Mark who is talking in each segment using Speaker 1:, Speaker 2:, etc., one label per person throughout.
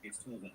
Speaker 1: It's tools and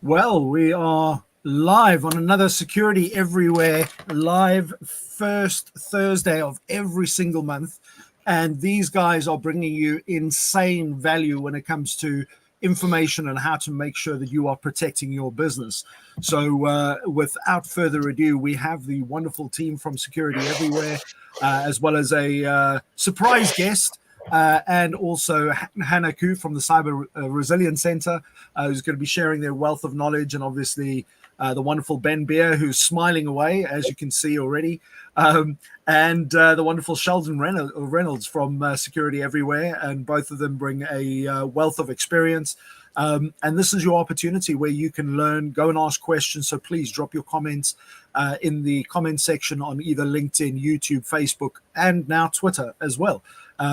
Speaker 2: Well, we are live on another Security Everywhere live first Thursday of every single month. And these guys are bringing you insane value when it comes to information and how to make sure that you are protecting your business. So without further ado, we have the wonderful team from Security Everywhere, as well as a surprise guest. And also Hannah Koo from the Cyber Resilience Center, who's going to be sharing their wealth of knowledge, and obviously the wonderful Ben Beer, who's smiling away, as you can see already, and the wonderful Sheldon Reynolds from Security Everywhere, and both of them bring a wealth of experience. And this is your opportunity where you can learn, go and ask questions. So please drop your comments in the comment section on either LinkedIn, YouTube, Facebook, and now Twitter as well.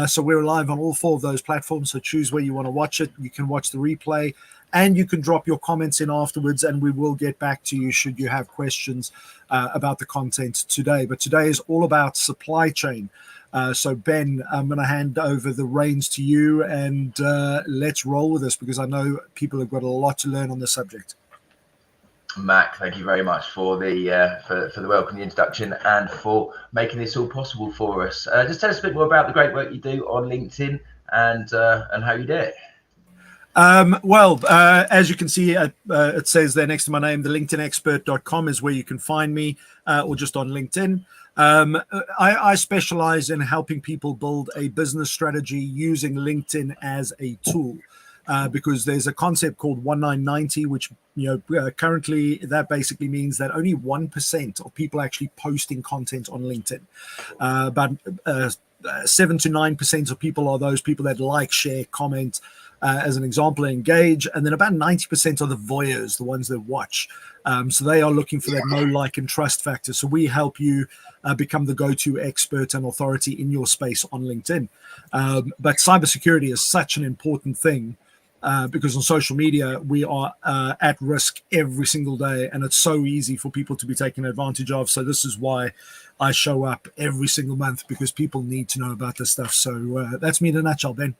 Speaker 2: So we're live on all four of those platforms. So choose where you want to watch it. You can watch the replay, and you can drop your comments in afterwards, and we will get back to you should you have questions about the content today. But today is all about supply chain. So Ben, I'm going to hand over the reins to you, and let's roll with this, because I know people have got a lot to learn on the subject.
Speaker 3: Mac, thank you very much for the welcome, the introduction, and for making this all possible for us. Just tell us a bit more about the great work you do on LinkedIn and how you do it.
Speaker 2: As you can see, it says there next to my name, the LinkedInexpert.com is where you can find me, or just on LinkedIn. I specialize in helping people build a business strategy using LinkedIn as a tool. Because there's a concept called 1990, which currently that basically means that only 1% of people are actually posting content on LinkedIn. About 7 to 9% of people are those people that like, share, comment, as an example, engage, and then about 90% are the voyeurs, the ones that watch. So they are looking for that know, like, and trust factor. So we help you become the go-to expert and authority in your space on LinkedIn. But cybersecurity is such an important thing. Because on social media, we are at risk every single day, and it's so easy for people to be taken advantage of. So this is why I show up every single month, because people need to know about this stuff. So that's me in a nutshell, Ben.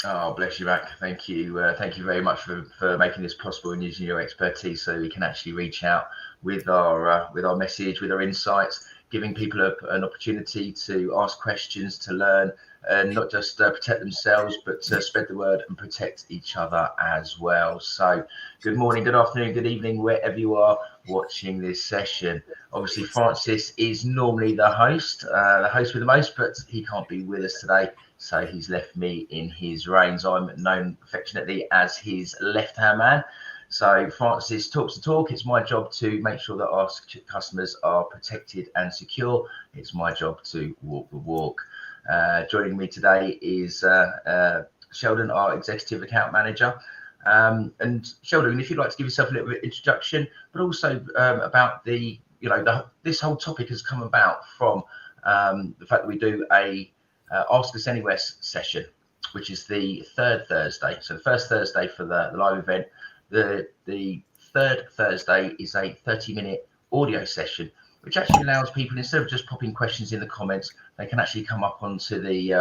Speaker 3: Oh, bless you, Mac. Thank you. Thank you very much for making this possible and using your expertise so we can actually reach out with our message, with our insights, giving people an opportunity to ask questions, to learn, and not just protect themselves, but spread the word and protect each other as well. So good morning, good afternoon, good evening, wherever you are watching this session. Obviously, Francis is normally the host with the most, but he can't be with us today. So he's left me in his reins. I'm known affectionately as his left-hand man. So Francis talks the talk. It's my job to make sure that our customers are protected and secure. It's my job to walk the walk. Joining me today is Sheldon, our Executive Account Manager. And Sheldon, if you'd like to give yourself a little bit of introduction, but also about this whole topic has come about from the fact that we do a Ask Us Anywhere session, which is the third Thursday. So the first Thursday for the live event. The third Thursday is a 30-minute audio session, which actually allows people, instead of just popping questions in the comments, they can actually come up onto the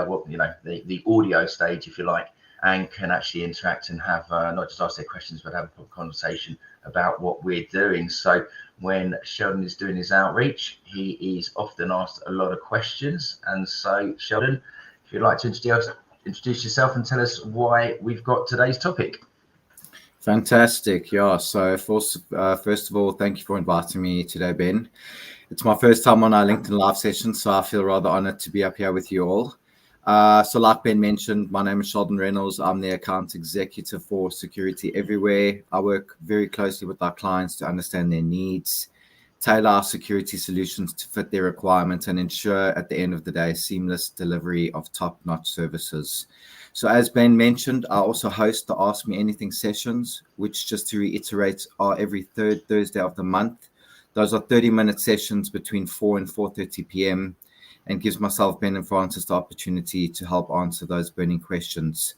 Speaker 3: audio stage, if you like, and can actually interact and have not just ask their questions, but have a conversation about what we're doing. So when Sheldon is doing his outreach, he is often asked a lot of questions. And so, Sheldon, if you'd like to introduce yourself and tell us why we've got today's topic.
Speaker 1: Fantastic. Yeah. So first of all, thank you for inviting me today, Ben. It's my first time on our LinkedIn live session, so I feel rather honored to be up here with you all. So like Ben mentioned, my name is Sheldon Reynolds. I'm the account executive for Security Everywhere. I work very closely with our clients to understand their needs, tailor our security solutions to fit their requirements, and ensure at the end of the day, seamless delivery of top-notch services. So as Ben mentioned, I also host the Ask Me Anything sessions, which, just to reiterate, are every third Thursday of the month. Those are 30-minute sessions between 4 and 4:30 p.m. and gives myself, Ben, and Francis the opportunity to help answer those burning questions.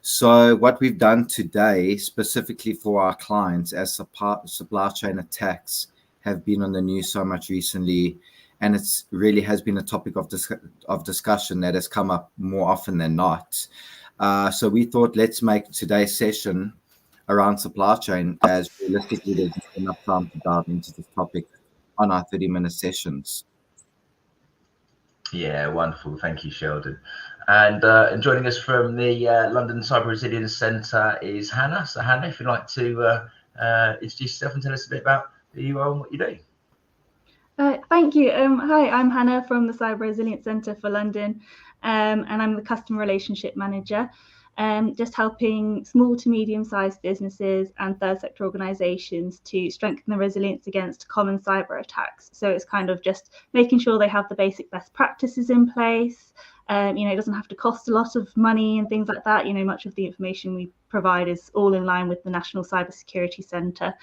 Speaker 1: So what we've done today, specifically for our clients, as supply chain attacks have been on the news so much recently, and it's really has been a topic of discussion that has come up more often than not. So we thought, let's make today's session around supply chain, as realistically there's not enough time to dive into this topic on our 30-minute sessions.
Speaker 3: Yeah, wonderful. Thank you, Sheldon. And joining us from the London Cyber Resilience Centre is Hannah. So Hannah, if you'd like to introduce yourself and tell us a bit about who you are and what you do.
Speaker 4: Thank you. Hi, I'm Hannah from the Cyber Resilience Centre for London, and I'm the Customer Relationship Manager, just helping small to medium-sized businesses and third sector organisations to strengthen the resilience against common cyber attacks. So it's kind of just making sure they have the basic best practices in place. It doesn't have to cost a lot of money and things like that. Much of the information we provide is all in line with the National Cybersecurity Centre.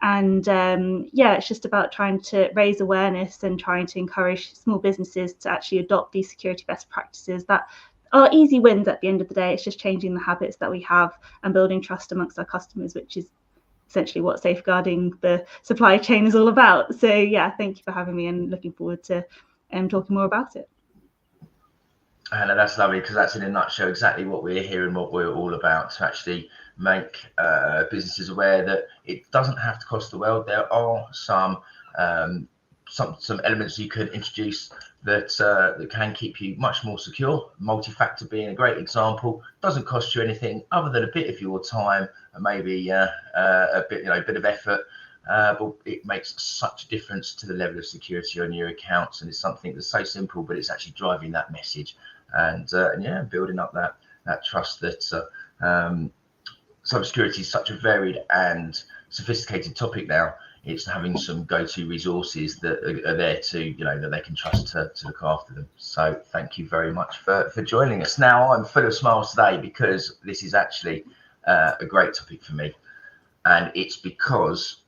Speaker 4: And it's just about trying to raise awareness and trying to encourage small businesses to actually adopt these security best practices that are easy wins at the end of the day. It's just changing the habits that we have and building trust amongst our customers, which is essentially what safeguarding the supply chain is all about. So yeah, thank you for having me and looking forward to talking more about it.
Speaker 3: Hannah, that's lovely, because that's in a nutshell exactly what we're here and what we're all about, to actually make businesses aware that it doesn't have to cost the world. There are some elements you can introduce that can keep you much more secure. Multi-factor being a great example. Doesn't cost you anything other than a bit of your time and maybe a bit of effort. but it makes such a difference to the level of security on your accounts, and it's something that's so simple, but it's actually driving that message and building up that trust that cybersecurity is such a varied and sophisticated topic now. It's having some go-to resources that are there to, that they can trust to look after them. So thank you very much for joining us. Now, I'm full of smiles today because this is actually a great topic for me. And it's because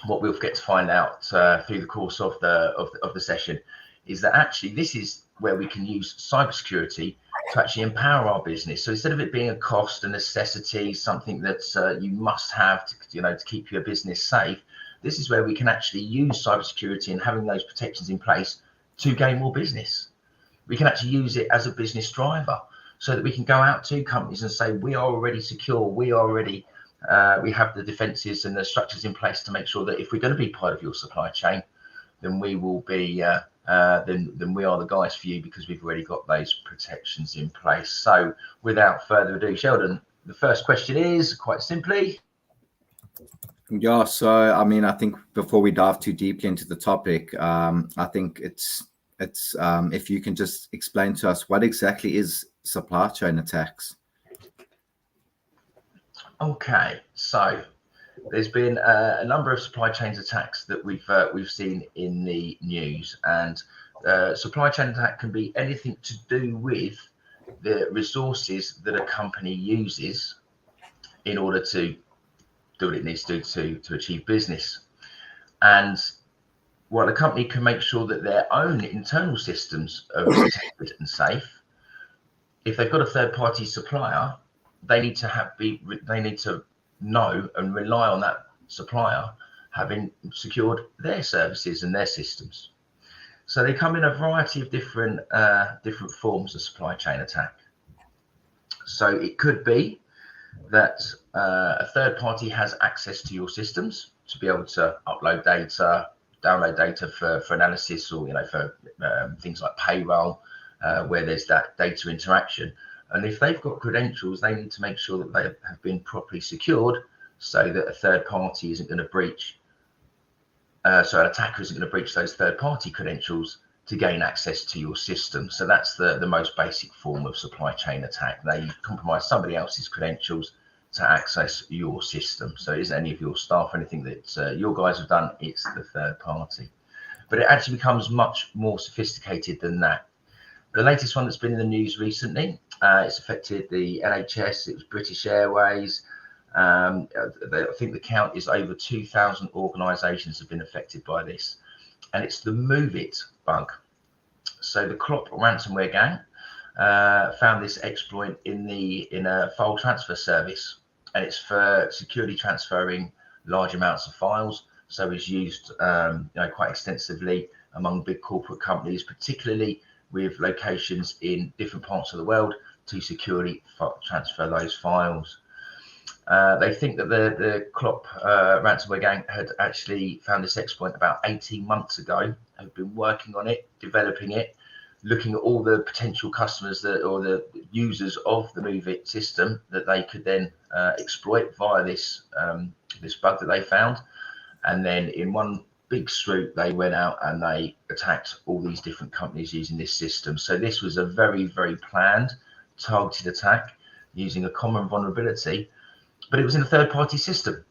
Speaker 3: what we'll get to find out through the course of the session is that actually this is where we can use cybersecurity to actually empower our business. So instead of it being a cost, a necessity, something that you must have to keep your business safe, this is where we can actually use cybersecurity and having those protections in place to gain more business. We can actually use it as a business driver so that we can go out to companies and say, we are already secure, we are already, we have the defenses and the structures in place to make sure that if we're going to be part of your supply chain, then we will be, then we are the guys for you because we've already got those protections in place. So without further ado, Sheldon, the first question is quite simply.
Speaker 1: Yeah, so I think before we dive too deeply into the topic, I think it's if you can just explain to us what exactly is supply chain attacks.
Speaker 3: Okay, so there's been a number of supply chain attacks that we've seen in the news, and supply chain attack can be anything to do with the resources that a company uses in order to do what it needs to do to achieve business. And while a company can make sure that their own internal systems are protected and safe, if they've got a third-party supplier, they need to know and rely on that supplier having secured their services and their systems. So they come in a variety of different forms of supply chain attack. So it could be that a third party has access to your systems to be able to upload data, download data for analysis, or for things like payroll, where there's that data interaction. And if they've got credentials, they need to make sure that they have been properly secured so that a third party isn't going to breach, so an attacker isn't going to breach those third party credentials to gain access to your system. So that's the most basic form of supply chain attack. They compromise somebody else's credentials to access your system. So it isn't any of your staff or anything that your guys have done, it's the third party. But it actually becomes much more sophisticated than that. The latest one that's been in the news recently, it's affected the NHS, it was British Airways. I think the count is over 2,000 organisations have been affected by this. And it's the MOVEit bug. So the Clop ransomware gang found this exploit in a file transfer service, and it's for securely transferring large amounts of files. So it's used quite extensively among big corporate companies, particularly with locations in different parts of the world, to securely transfer those files. They think that the Clop ransomware gang had actually found this exploit about 18 months ago, have been working on it, developing it, looking at all the potential customers or the users of the MOVEit system that they could then exploit via this bug that they found. And then in one big swoop, they went out and they attacked all these different companies using this system. So this was a very, very planned, targeted attack using a common vulnerability, but it was in a third-party system.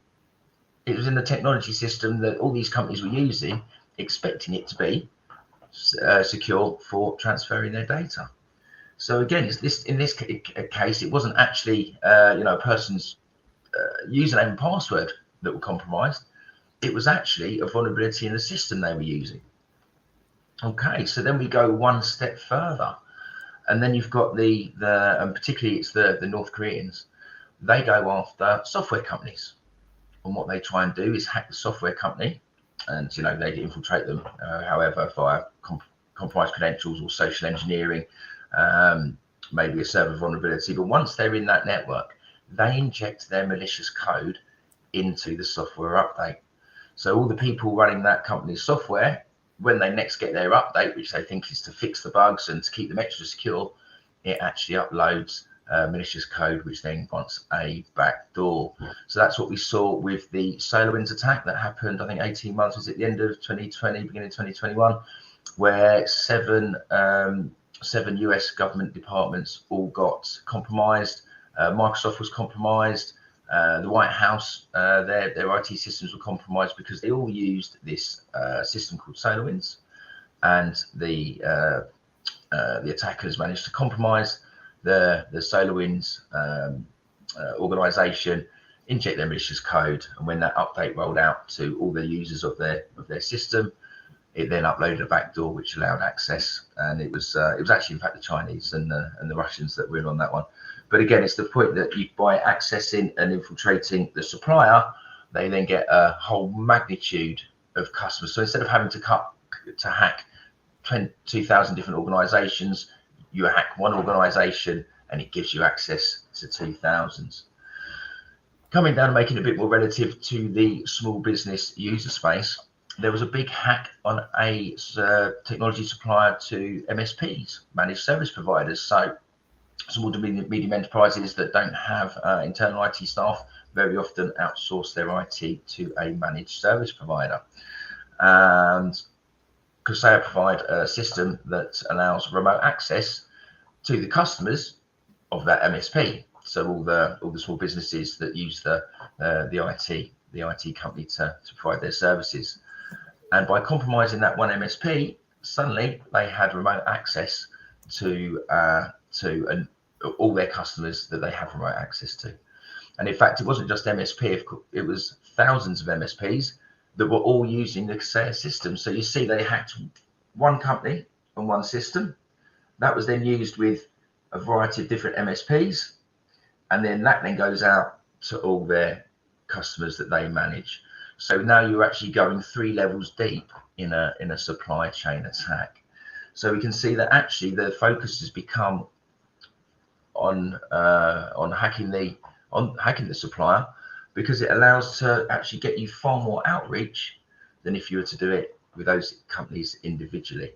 Speaker 3: It was in the technology system that all these companies were using, expecting it to be secure for transferring their data. So again, in this case, it wasn't actually a person's username and password that were compromised. It was actually a vulnerability in the system they were using. Okay, so then we go one step further, and then you've got and particularly it's the North Koreans. They go after software companies, and what they try and do is hack the software company, and they infiltrate them, however, via compromised credentials or social engineering, maybe a server vulnerability. But once they're in that network, they inject their malicious code into the software update. So all the people running that company's software, when they next get their update, which they think is to fix the bugs and to keep them extra secure, it actually uploads malicious code, which then wants a backdoor. So that's what we saw with the SolarWinds attack that happened, I think 18 months, was at the end of 2020, beginning of 2021, where seven US government departments all got compromised. Microsoft was compromised. The White House, their IT systems were compromised because they all used this system called SolarWinds, and the attackers managed to compromise the SolarWinds organization, inject their malicious code, and when that update rolled out to all the users of their system, it then uploaded a backdoor which allowed access. And it was actually in fact the Chinese and the Russians that were in on that one. But again, it's the point that by accessing and infiltrating the supplier, they then get a whole magnitude of customers. So instead of having to hack 2,000 different organizations, you hack one organization and it gives you access to 2,000. Coming down and making it a bit more relative to the small business user space, there was a big hack on a technology supplier to MSPs, managed service providers. So small to medium enterprises that don't have internal IT staff very often outsource their IT to a managed service provider. And Kaseya provide a system that allows remote access to the customers of that MSP. So all the small businesses that use the IT company to provide their services. And by compromising that one MSP, suddenly they had remote access to all their customers that they have remote access to. And in fact, it wasn't just MSP, it was thousands of MSPs that were all using the Kaseya system. So you see they hacked one company and one system. That was then used with a variety of different MSPs. And then that then goes out to all their customers that they manage. So now you're actually going 3 levels deep in a supply chain attack. So we can see that actually the focus has become on hacking the supplier, because it allows to actually get you far more outreach than if you were to do it with those companies individually.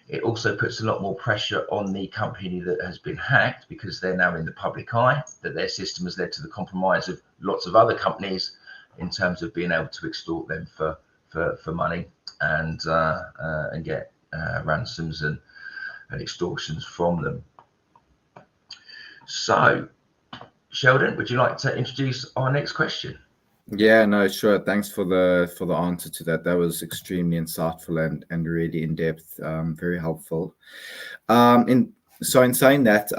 Speaker 3: It also puts a lot more pressure on the company that has been hacked, because they're now in the public eye, that their system has led to the compromise of lots of other companies in terms of being able to extort them for money and get ransoms and extortions from them. So, Sheldon, would you like to introduce our next question?
Speaker 1: Yeah, no, sure. Thanks for the answer to that. That was extremely insightful and really in depth, very helpful. In saying that,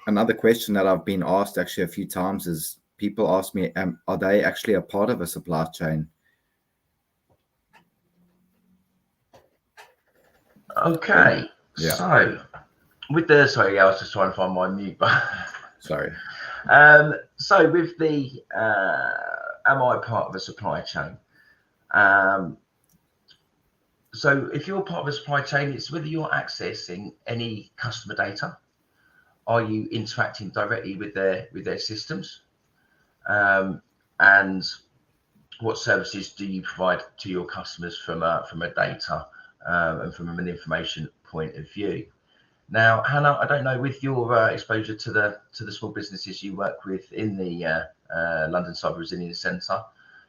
Speaker 1: another question that I've been asked actually a few times is, people ask me, are they actually a part of a supply chain?
Speaker 3: Okay. Yeah. So with the, sorry, I was just trying to find my mute button.
Speaker 1: Sorry.
Speaker 3: So with the, am I part of a supply chain? So if you're part of a supply chain, it's whether you're accessing any customer data. Are you interacting directly with their systems? And what services do you provide to your customers from a data and from an information point of view? Now, Hannah, I don't know, with your exposure to the small businesses you work with in the London Cyber Resilience Centre,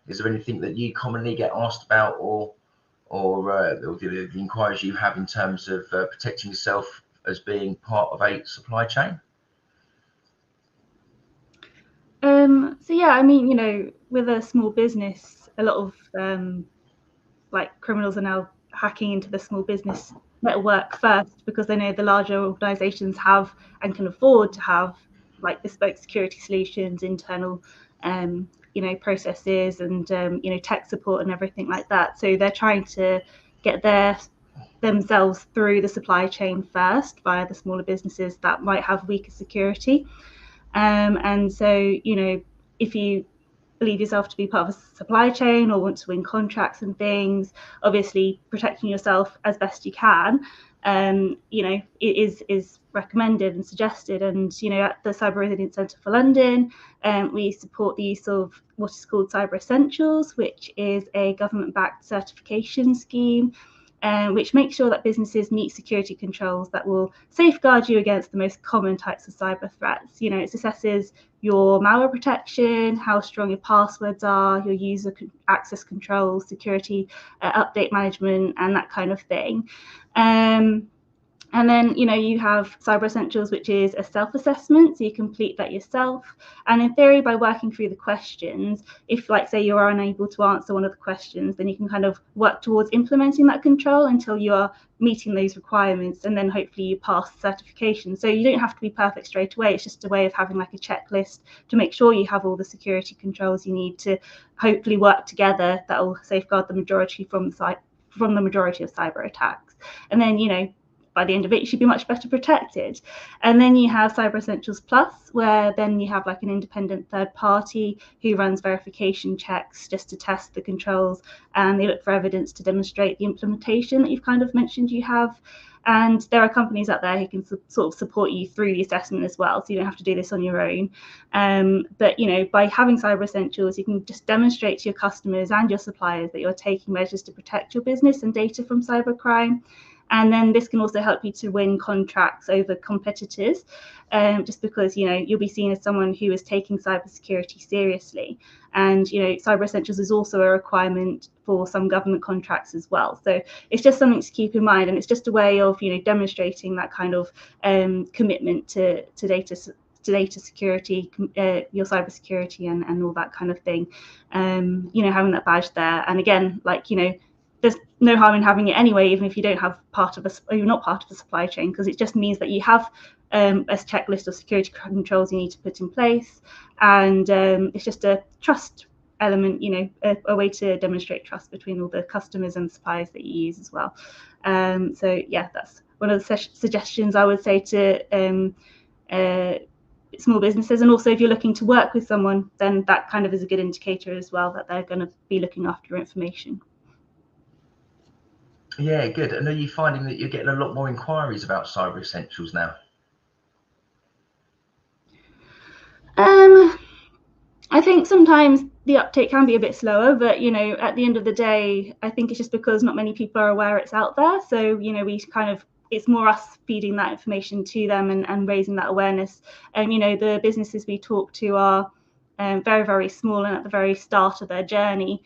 Speaker 3: is there anything that you commonly get asked about, or the inquiries you have in terms of protecting yourself as being part of a supply chain?
Speaker 4: So yeah, I mean, you know, with a small business, a lot of like criminals are now hacking into the small business network first, because they know the larger organizations have and can afford to have like bespoke security solutions, internal processes, and tech support and everything like that. So they're trying to get themselves through the supply chain first via the smaller businesses that might have weaker security. And so, you know, if you believe yourself to be part of a supply chain or want to win contracts and things, obviously protecting yourself as best you can, it is recommended and suggested. And, you know, at the Cyber Resilience Centre for London, we support the use of what is called Cyber Essentials, which is a government-backed certification scheme which makes sure that businesses meet security controls that will safeguard you against the most common types of cyber threats. You know, it assesses your malware protection, how strong your passwords are, your user access controls, security update management, and that kind of thing. And then, you know, you have Cyber Essentials, which is a self-assessment, so you complete that yourself. And in theory, by working through the questions, if, like, say, you are unable to answer one of the questions, then you can kind of work towards implementing that control until you are meeting those requirements, and then hopefully you pass the certification. So you don't have to be perfect straight away. It's just a way of having like a checklist to make sure you have all the security controls you need to hopefully work together that will safeguard the majority from the majority of cyber attacks. And then, you know, by the end of it, you should be much better protected. And then you have Cyber Essentials Plus, where then you have like an independent third party who runs verification checks just to test the controls, and they look for evidence to demonstrate the implementation that you've kind of mentioned you have. And there are companies out there who can sort of support you through the assessment as well, so you don't have to do this on your own. But, you know, by having Cyber Essentials, you can just demonstrate to your customers and your suppliers that you're taking measures to protect your business and data from cybercrime. And then this can also help you to win contracts over competitors, just because, you know, you'll be seen as someone who is taking cybersecurity seriously. And, you know, Cyber Essentials is also a requirement for some government contracts as well. So it's just something to keep in mind. And it's just a way of, you know, demonstrating that kind of commitment to data security, your cybersecurity and all that kind of thing. You know, having that badge there. And again, like, you know, there's no harm in having it anyway, even if you don't have you're not part of the supply chain, because it just means that you have a checklist of security controls you need to put in place, and it's just a trust element, you know, a way to demonstrate trust between all the customers and suppliers that you use as well. So yeah, that's one of the suggestions I would say to small businesses. And also, if you're looking to work with someone, then that kind of is a good indicator as well that they're going to be looking after your information.
Speaker 3: Yeah, good. And are you finding that you're getting a lot more inquiries about Cyber Essentials now?
Speaker 4: I think sometimes the uptake can be a bit slower, but, you know, at the end of the day, I think it's just because not many people are aware it's out there. So, you know, it's more us feeding that information to them and raising that awareness. You know, the businesses we talk to are very, very small and at the very start of their journey.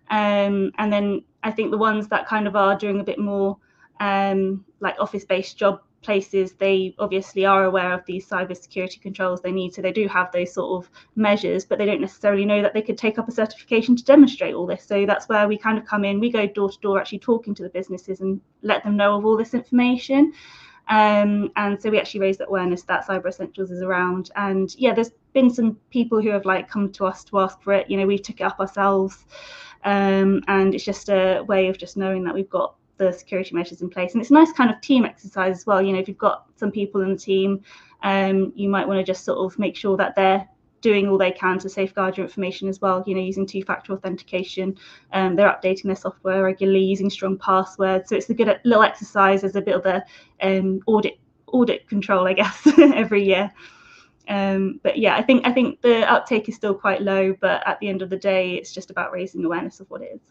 Speaker 4: And then I think the ones that kind of are doing a bit more like office-based job places, they obviously are aware of these cybersecurity controls they need. So they do have those sort of measures, but they don't necessarily know that they could take up a certification to demonstrate all this. So that's where we kind of come in. We go door to door actually talking to the businesses and let them know of all this information. And so we actually raise that awareness that Cyber Essentials is around. And yeah, there's been some people who have like come to us to ask for it. You know, we took it up ourselves. And it's just a way of just knowing that we've got the security measures in place. And it's a nice kind of team exercise as well. You know, if you've got some people in the team, you might want to just sort of make sure that they're doing all they can to safeguard your information as well, you know, using two-factor authentication. They're updating their software regularly, using strong passwords. So it's a good little exercise as a bit of a audit control, I guess, every year. But yeah, I think the uptake is still quite low, but at the end of the day, it's just about raising awareness of what it is.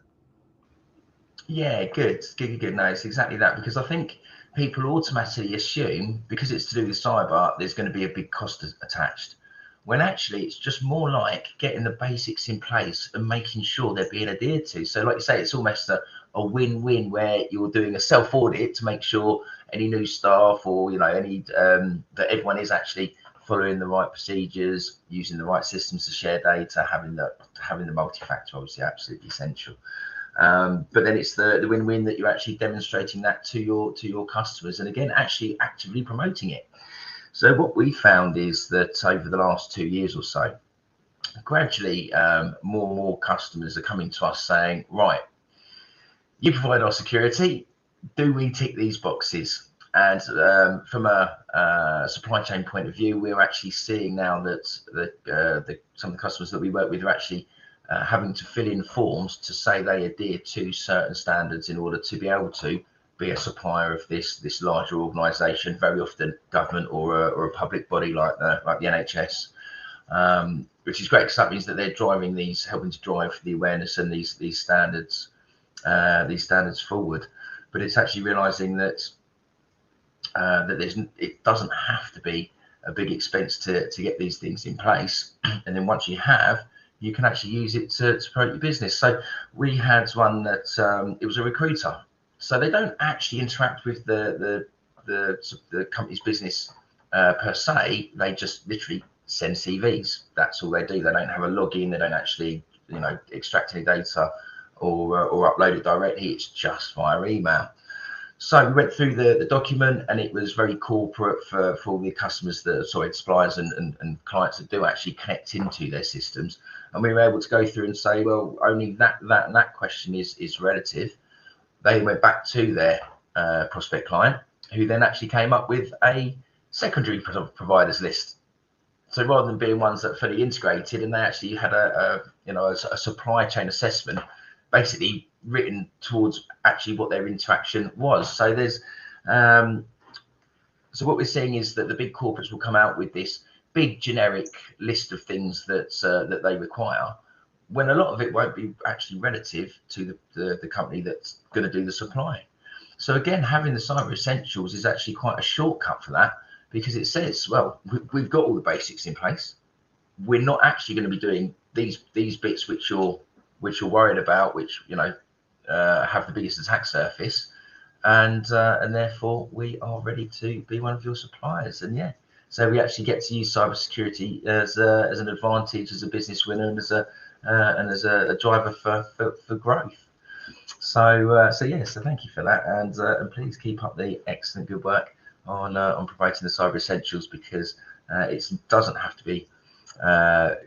Speaker 3: Yeah, good. No, it's exactly that, because I think people automatically assume because it's to do with cyber, there's going to be a big cost attached, when actually it's just more like getting the basics in place and making sure they're being adhered to. So like you say, it's almost a win-win where you're doing a self-audit to make sure any new staff or, you know, any that everyone is actually following the right procedures, using the right systems to share data, having the multi-factor, obviously absolutely essential. But then it's the win-win that you're actually demonstrating that to your customers, and again, actually actively promoting it. So what we found is that over the last 2 years or so, gradually more and more customers are coming to us saying, right, you provide our security, do we tick these boxes? And from a supply chain point of view, we're actually seeing now that some of the customers that we work with are actually having to fill in forms to say they adhere to certain standards in order to be able to be a supplier of this larger organisation, very often government or a public body like the NHS, which is great because that means that they're helping to drive the awareness and these standards forward. but it's actually realizing that it doesn't have to be a big expense to get these things in place. And then once you have, you can actually use it to promote your business. So we had one that it was a recruiter. So they don't actually interact with the company's business per se. They just literally send CVs. That's all they do. They don't have a login. They don't actually, extract any data or upload it directly. It's just via email. So we went through the document, and it was very corporate for all the customers, suppliers and clients that do actually connect into their systems. And we were able to go through and say, well, only that question is relative. They went back to their prospect client, who then actually came up with a secondary providers list. So rather than being ones that are fully integrated, and they actually had a supply chain assessment, basically written towards actually what their interaction was. So there's so what we're seeing is that the big corporates will come out with this big generic list of things that they require, when a lot of it won't be actually relative to the company that's going to do the supply. So again, having the Cyber Essentials is actually quite a shortcut for that, because it says, well, we've got all the basics in place. We're not actually going to be doing these bits which you're worried about, which have the biggest attack surface, and therefore we are ready to be one of your suppliers. And yeah, so we actually get to use cybersecurity as an advantage, as a business winner, and as a driver for growth. So thank you for that, and please keep up the excellent good work on providing the Cyber Essentials, because it doesn't have to be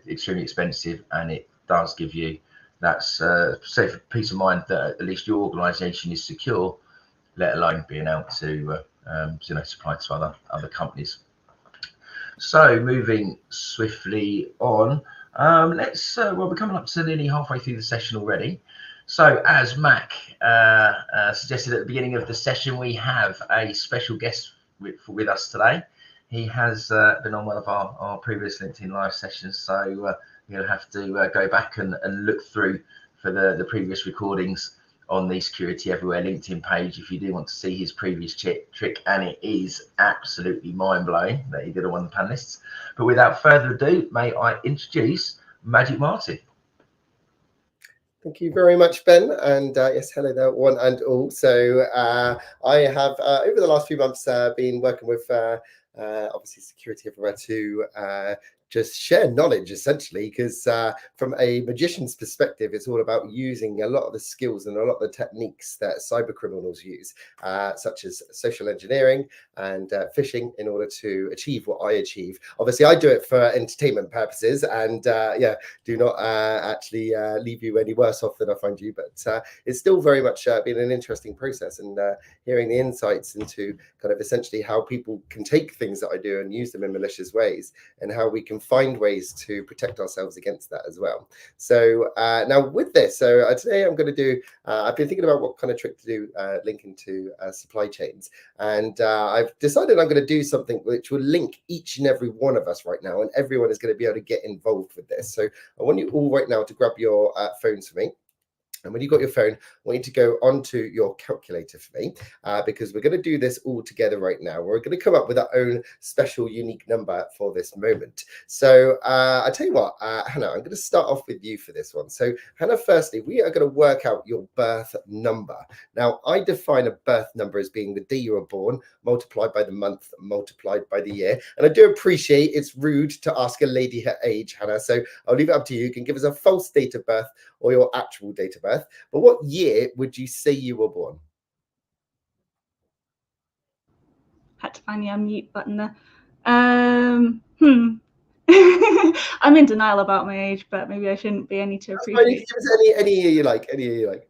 Speaker 3: extremely expensive, and it does give you that safe peace of mind that at least your organisation is secure, let alone being able to supply to other companies. So moving swiftly on, we're coming up to nearly halfway through the session already. So as Mac suggested at the beginning of the session, we have a special guest with us today. He has been on one of our previous LinkedIn Live sessions, so you'll have to go back and look through for the previous recordings on the Security Everywhere LinkedIn page if you do want to see his previous trick, and it is absolutely mind-blowing that he did on one of the panelists. But without further ado, may I introduce Magic Martin.
Speaker 5: Thank you very much, Ben. And yes, hello there, one and all. So I have, over the last few months, been working with obviously Security Everywhere to just share knowledge, essentially, because from a magician's perspective, it's all about using a lot of the skills and a lot of the techniques that cyber criminals use, such as social engineering and phishing, in order to achieve what I achieve. Obviously, I do it for entertainment purposes, and do not actually leave you any worse off than I find you. But it's still very much been an interesting process, and hearing the insights into kind of essentially how people can take things that I do and use them in malicious ways, and how we can find ways to protect ourselves against that as well. So now with this, so today I'm going to do, I've been thinking about what kind of trick to do linking to supply chains, and I've decided I'm going to do something which will link each and every one of us right now, and everyone is going to be able to get involved with this. So I want you all right now to grab your phones for me. And when you've got your phone, I want you to go onto your calculator for me, because we're going to do this all together right now. We're going to come up with our own special, unique number for this moment. So I tell you what, Hannah, I'm going to start off with you for this one. So Hannah, firstly, we are going to work out your birth number. Now, I define a birth number as being the day you were born, multiplied by the month, multiplied by the year. And I do appreciate it's rude to ask a lady her age, Hannah. So I'll leave it up to you. You can give us a false date of birth or your actual date of birth. But what year would you say you were born?
Speaker 4: Had to find the unmute button there. I'm in denial about my age, but maybe I shouldn't be. I need to appreciate.
Speaker 5: Give us any year you like. Any year you like.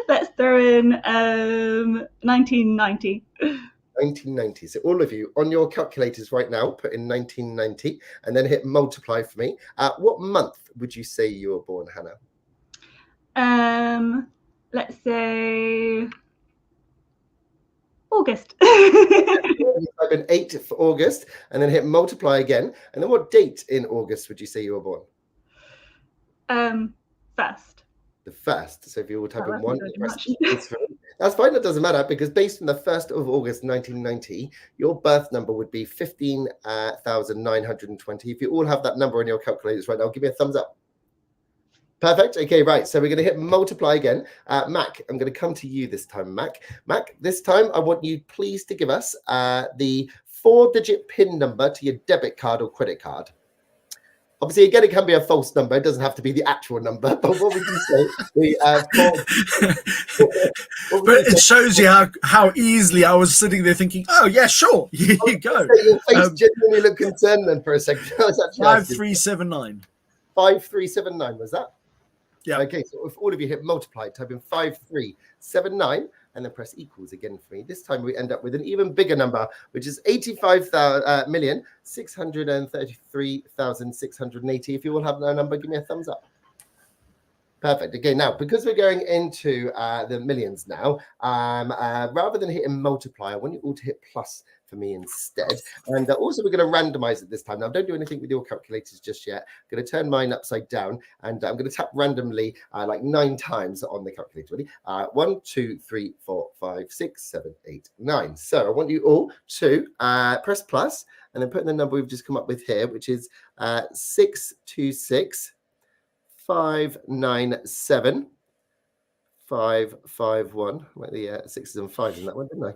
Speaker 4: Let's throw in 1990.
Speaker 5: 1990. So all of you on your calculators right now, put in 1990 and then hit multiply for me. What month would you say you were born, Hannah?
Speaker 4: Let's say August.
Speaker 5: Type in 8 for August and then hit multiply again. And then what date in August would you say you were born?
Speaker 4: First.
Speaker 5: The first. So if you all type in 1, That's fine. That doesn't matter because based on the 1st of August 1990, your birth number would be 15,920. If you all have that number on your calculators right now, give me a thumbs up. Perfect. Okay, right. So we're going to hit multiply again. Mac, I'm going to come to you this time, Mac. Mac, this time I want you please to give us the 4-digit PIN number to your debit card or credit card. Obviously, again, it can be a false number. It doesn't have to be the actual number. But what would you say?
Speaker 2: But it shows you how easily I was sitting there thinking, oh, yeah, sure. Here you go.
Speaker 5: Your face genuinely looked concerned then for a second.
Speaker 2: 5379.
Speaker 5: 5379, was that?
Speaker 2: Yeah.
Speaker 5: Okay, so if all of you hit multiply, type in 5379 and then press equals again for me. This time we end up with an even bigger number, which is 85,633,680. If you all have that number, give me a thumbs up. Perfect. Okay, now because we're going into the millions now, rather than hitting multiply, I want you all to hit plus for me instead. And also we're going to randomize it this time. Now don't do anything with your calculators just yet. I'm going to turn mine upside down and I'm going to tap randomly like 9 times on the calculator. Ready? 1, 2, 3, 4, 5, 6, 7, 8, 9. So I want you all to press plus and then put in the number we've just come up with here, which is 626 597 551. Like the 6s and 5s in that one, didn't I?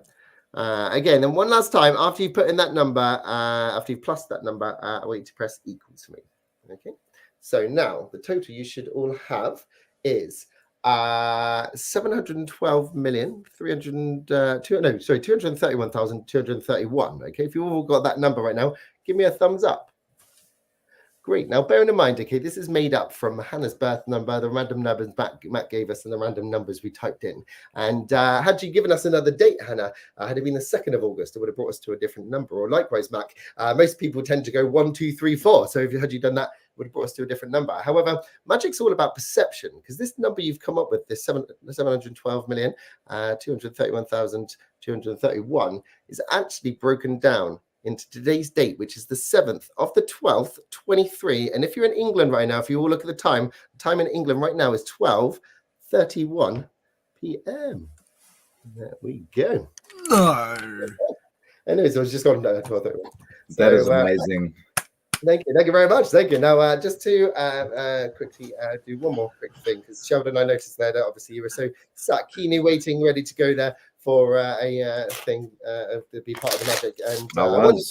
Speaker 5: Again, then one last time, after you put in that number, after you've plussed that number, I want you to press equals for me. Okay. So now the total you should all have is 231,231. Okay. If you've all got that number right now, give me a thumbs up. Great. Now, bearing in mind, okay, this is made up from Hannah's birth number, the random numbers Matt gave us, and the random numbers we typed in. And had you given us another date, Hannah, had it been the 2nd of August, it would have brought us to a different number. Or likewise, Mac, most people tend to go 1, 2, 3, 4. So had you done that, it would have brought us to a different number. However, magic's all about perception, because this number you've come up with, this 712,231,231, is actually broken down into today's date, which is the 7th of the 12th, 23. And if you're in England right now, if you all look at the time in England right now is 12:31 p.m. There we go.
Speaker 2: No.
Speaker 5: Anyways, I was just going to 12:31.
Speaker 1: That is amazing.
Speaker 5: Thank you very much. Thank you. Now, just to quickly do one more quick thing, because Sheldon, I noticed there that obviously you were so sat keenly waiting, ready to go there for a thing to be part of the magic, and I want to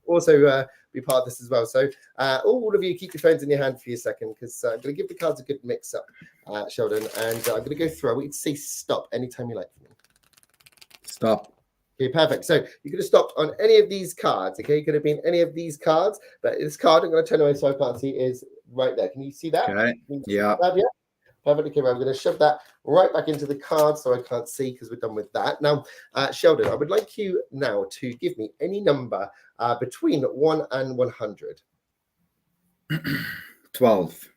Speaker 5: also be part of this as well. So all of you, keep your phones in your hand for a second, because I'm going to give the cards a good mix up, Sheldon, and I'm going to go through. I want you to say stop anytime you like for me.
Speaker 1: Stop.
Speaker 5: Okay, perfect. So you could have stopped on any of these cards. Okay, it could have been any of these cards, but this card I'm going to turn away so I can't see is right there. Can you see that?
Speaker 1: Okay. Yeah.
Speaker 5: Perfect. Okay, well, I'm going to shove that right back into the card so I can't see, because we're done with that. Now, Sheldon, I would like you now to give me any number between 1 and 100.
Speaker 1: 12.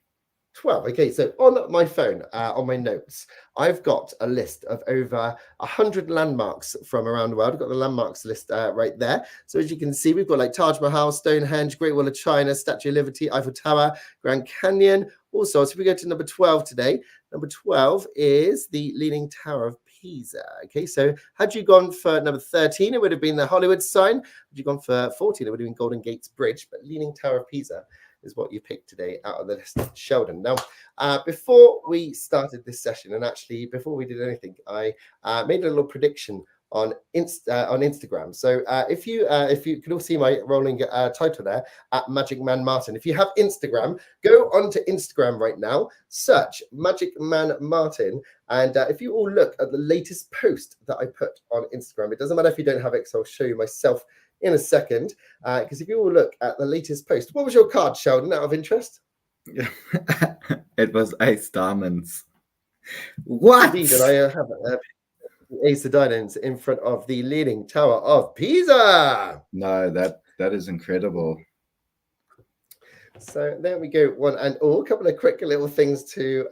Speaker 5: 12. Okay, so on my phone, on my notes, I've got a list of over 100 landmarks from around the world. I've got the landmarks list right there. So as you can see, we've got like Taj Mahal, Stonehenge, Great Wall of China, Statue of Liberty, Eiffel Tower, Grand Canyon. Also, so if we go to number 12 today, number 12 is the Leaning Tower of Pisa. Okay, so had you gone for number 13, it would have been the Hollywood sign. Had you gone for 14, it would have been Golden Gates Bridge, but Leaning Tower of Pisa is what you picked today out of the list, Sheldon. Now, before we started this session, and actually before we did anything, I made a little prediction on Instagram. So if you can all see my rolling title there at Magic Man Martin. If you have Instagram, go onto Instagram right now, search Magic Man Martin, and if you all look at the latest post that I put on Instagram, it doesn't matter if you don't have it, because I'll show you myself in a second. Because if you all look at the latest post, what was your card, Sheldon, out of interest?
Speaker 1: It was Ace Diamonds. What?
Speaker 5: Indeed, and I have Ace of Diamonds in front of the Leaning Tower of Pisa.
Speaker 1: No, that is incredible.
Speaker 5: So there we go, one and all. A couple of quick little things to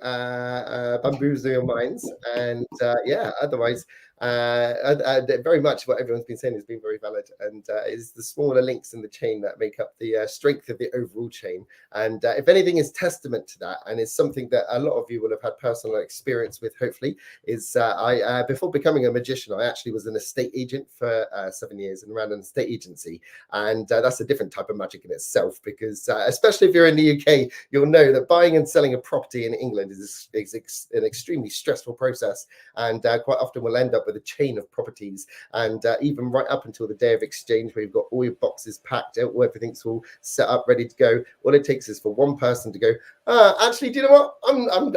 Speaker 5: bamboozle your minds, and yeah, otherwise very much what everyone's been saying has been very valid, and it's the smaller links in the chain that make up the strength of the overall chain. And if anything is testament to that, and it's something that a lot of you will have had personal experience with, hopefully, is I before becoming a magician, I actually was an estate agent for 7 years and ran an estate agency. And that's a different type of magic in itself, because especially if you're in the UK, you'll know that buying and selling a property in England is an extremely stressful process, and quite often we'll end up with a chain of properties, and even right up until the day of exchange, where you've got all your boxes packed out, everything's all set up, ready to go. All it takes is for one person to go, actually, do you know what?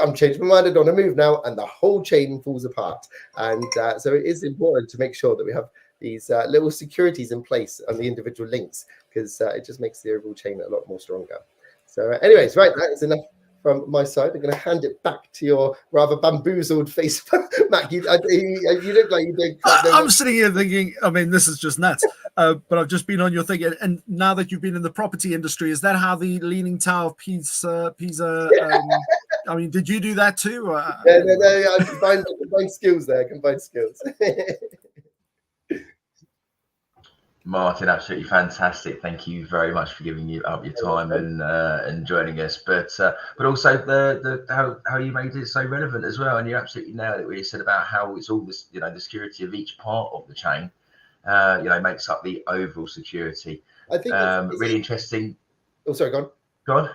Speaker 5: I'm changing my mind. I don't want to move now, and the whole chain falls apart. And so it is important to make sure that we have these little securities in place on the individual links, because it just makes the overall chain a lot more stronger. So anyways, right, that is enough from my side. I'm going to hand it back to your rather bamboozled face. Mac, you look like you did.
Speaker 2: I'm sitting here thinking, I mean, this is just nuts. But I've just been on your thing. And now that you've been in the property industry, is that how the Leaning Tower of Pisa I mean, did you do that too?
Speaker 5: No, I combined skills there, combined skills.
Speaker 3: Martin, absolutely fantastic. Thank you very much for giving up your time and joining us. But also the how you made it so relevant as well. And you absolutely nailed it. Where you said about how it's all this, you know, the security of each part of the chain, makes up the overall security.
Speaker 5: I think
Speaker 3: really interesting.
Speaker 5: Oh, sorry, go on.
Speaker 3: Go on.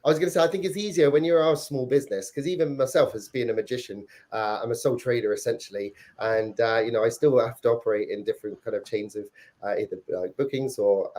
Speaker 5: I was going to say, I think it's easier when you're a small business, because even myself as being a magician, I'm a sole trader essentially. And, I still have to operate in different kind of chains of either bookings or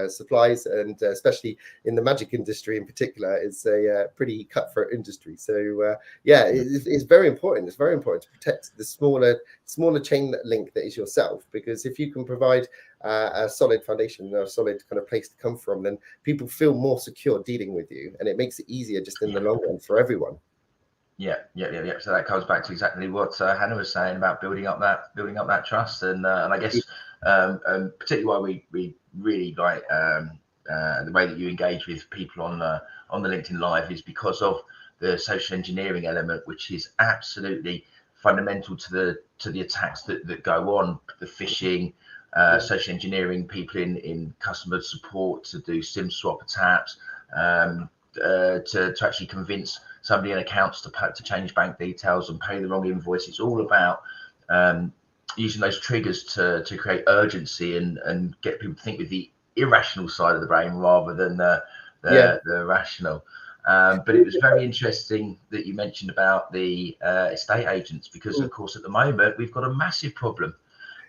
Speaker 5: supplies. And especially in the magic industry in particular, it's a pretty cutthroat industry. So, it's very important. It's very important to protect the smaller chain link that is yourself, because if you can provide a solid foundation, a solid kind of place to come from, then people feel more secure dealing with you, and it makes it easier just in the long run for everyone. Yeah.
Speaker 3: So that comes back to exactly what Hannah was saying about building up that trust, and I guess particularly why we really like the way that you engage with people on the LinkedIn Live is because of the social engineering element, which is absolutely fundamental to the attacks that go on, the phishing. Social engineering people in customer support to do SIM swap attacks, to actually convince somebody in accounts to change bank details and pay the wrong invoice. It's all about using those triggers to create urgency and get people to think with the irrational side of the brain rather than the rational. But it was very interesting that you mentioned about the estate agents, because of course at the moment we've got a massive problem.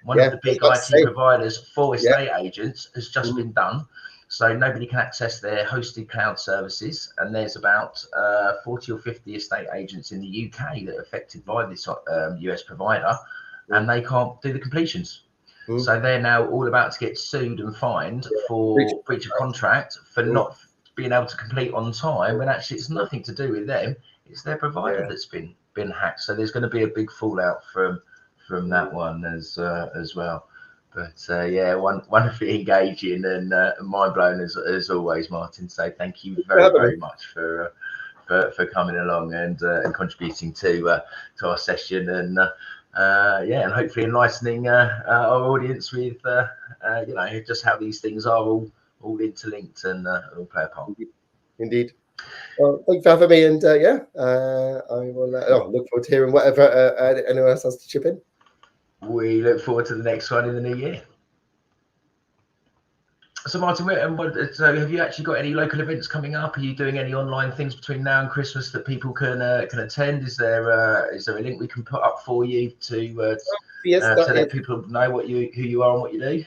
Speaker 3: One of the big IT providers for estate agents has just been done. So nobody can access their hosted cloud services. And there's about 40 or 50 estate agents in the UK that are affected by this US provider, and they can't do the completions. So they're now all about to get sued and fined for breach of contract for not being able to complete on time, when actually it's nothing to do with them. It's their provider that's been hacked. So there's going to be a big fallout from that one as well. But wonderfully engaging and mind blown as always, Martin. So thank you very much for coming along and contributing to our session, and and hopefully enlightening our audience with just how these things are all interlinked and all play a part.
Speaker 5: Indeed. Well, thank you for having me, and I will look forward to hearing whatever anyone else has to chip in.
Speaker 3: We look forward to the next one in the new year. So Martin, so have you actually got any local events coming up? Are you doing any online things between now and Christmas that people can attend? Is there a link we can put up for you to let people know who you are and what you do?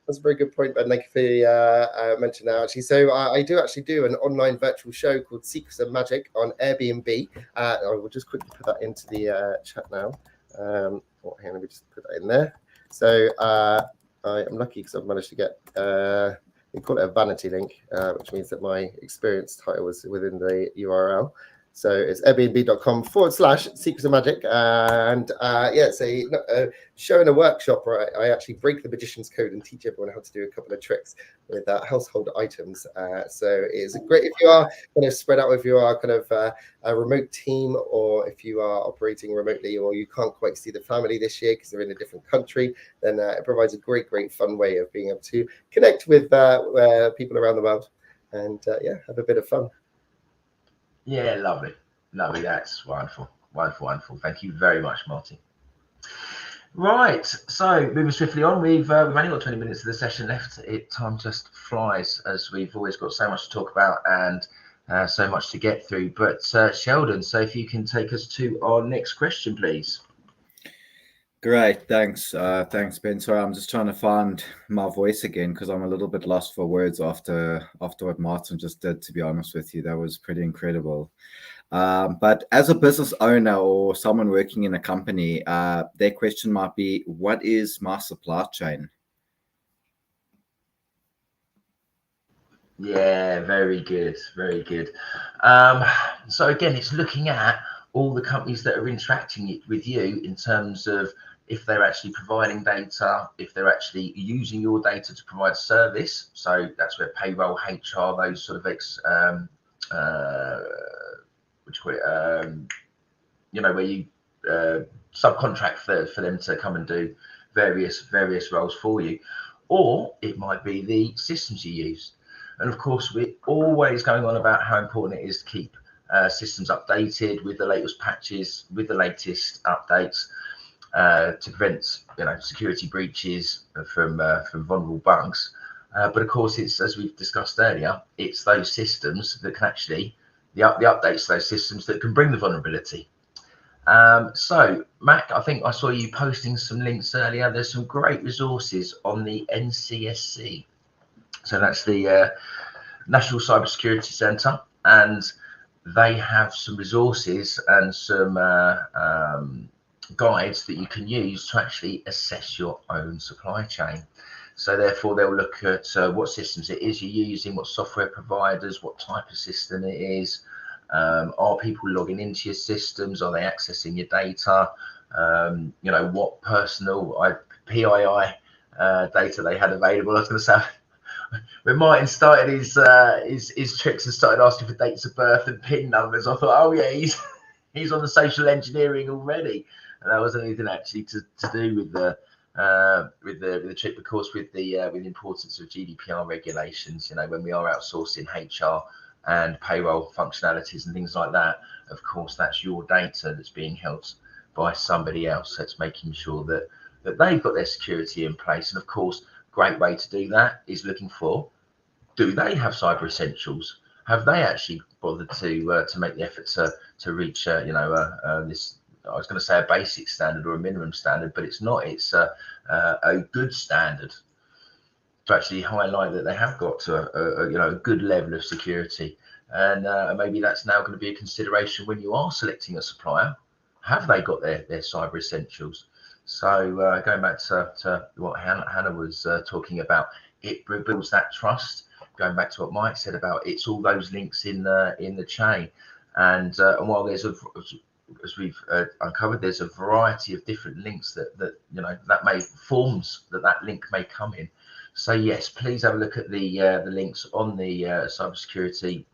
Speaker 5: That's a very good point, Ben. Thank you for mentioning that, actually. So I do actually do an online virtual show called Secrets of Magic on Airbnb. I will just quickly put that into the chat now. Here, let me just put that in there. So I am lucky because I've managed to get, we call it a vanity link, which means that my experience title was within the URL. So it's airbnb.com/secrets of magic. And it's a show and a workshop where I actually break the magician's code and teach everyone how to do a couple of tricks with household items. So it's great if you are kind of spread out, if you are kind of a remote team, or if you are operating remotely, or you can't quite see the family this year because they're in a different country, then it provides a great fun way of being able to connect with people around the world and have a bit of fun.
Speaker 3: Yeah, lovely. That's wonderful. Thank you very much, Marty. Right, so moving swiftly on, we've only got 20 minutes of the session left. Time just flies, as we've always got so much to talk about and so much to get through. But Sheldon, so if you can take us to our next question, please.
Speaker 1: Great, thanks. Thanks, Ben. Sorry, I'm just trying to find my voice again because I'm a little bit lost for words after what Martin just did, to be honest with you. That was pretty incredible. But as a business owner or someone working in a company, their question might be, what is my supply chain?
Speaker 3: Yeah, very good. So again, it's looking at all the companies that are interacting with you in terms of if they're actually providing data, if they're actually using your data to provide service. So that's where payroll, HR, those sort of where you subcontract for them to come and do various roles for you, or it might be the systems you use. And of course, we're always going on about how important it is to keep systems updated with the latest patches, with the latest updates to prevent security breaches from vulnerable bugs. But of course, it's, as we've discussed earlier, it's those systems that can actually the updates to those systems that can bring the vulnerability. So Mac, I think I saw you posting some links earlier. There's some great resources on the NCSC. So that's the National Cybersecurity Centre, and they have some resources and some guides that you can use to actually assess your own supply chain. So therefore, they'll look at what systems it is you're using, what software providers, what type of system it is. Are people logging into your systems? Are they accessing your data? What personal PII data they had available. I was going to say, when Martin started his tricks and started asking for dates of birth and PIN numbers, I thought, oh yeah, he's on the social engineering already, and that wasn't anything actually to do with the trick, of course, with the importance of GDPR regulations. When we are outsourcing HR and payroll functionalities and things like that, of course, that's your data that's being held by somebody else. So it's making sure that they've got their security in place. And of course, great way to do that is looking for, do they have cyber essentials? Have they actually bothered to make the effort to reach this, I was going to say a basic standard or a minimum standard, but it's not. It's a good standard to actually highlight that they have got to a good level of security. And maybe that's now going to be a consideration when you are selecting a supplier. Have they got their cyber essentials? So going back to what Hannah was talking about, it builds that trust. Going back to what Mike said about it's all those links in the chain, and while there's as we've uncovered, there's a variety of different links that may forms that link may come in. So yes, please have a look at the links on the cybersecurity,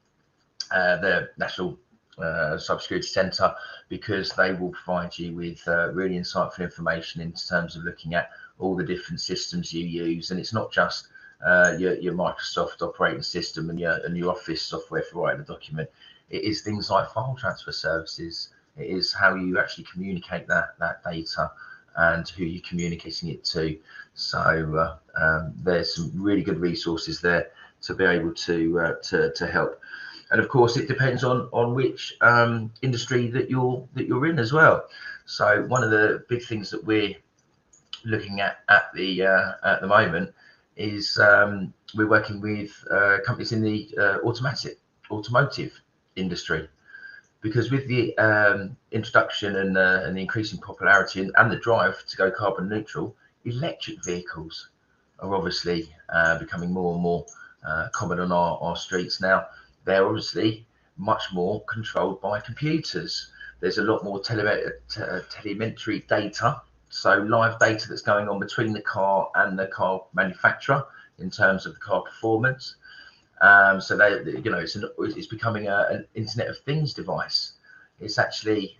Speaker 3: the National Cybersecurity Centre, because they will provide you with really insightful information in terms of looking at all the different systems you use. And it's not just your Microsoft operating system and your Office software for writing a document. It is things like file transfer services. It is how you actually communicate that data and who you're communicating it to. So there's some really good resources there to be able to help. And of course, it depends on which industry that you're in as well. So one of the big things that we're looking at the moment is we're working with companies in the automotive industry, because with the introduction and the increasing popularity and the drive to go carbon neutral, electric vehicles are obviously becoming more and more common on our streets now. They're obviously much more controlled by computers. There's a lot more telemetry data, so live data that's going on between the car and the car manufacturer in terms of the car performance. So it's becoming an Internet of Things device. It's actually,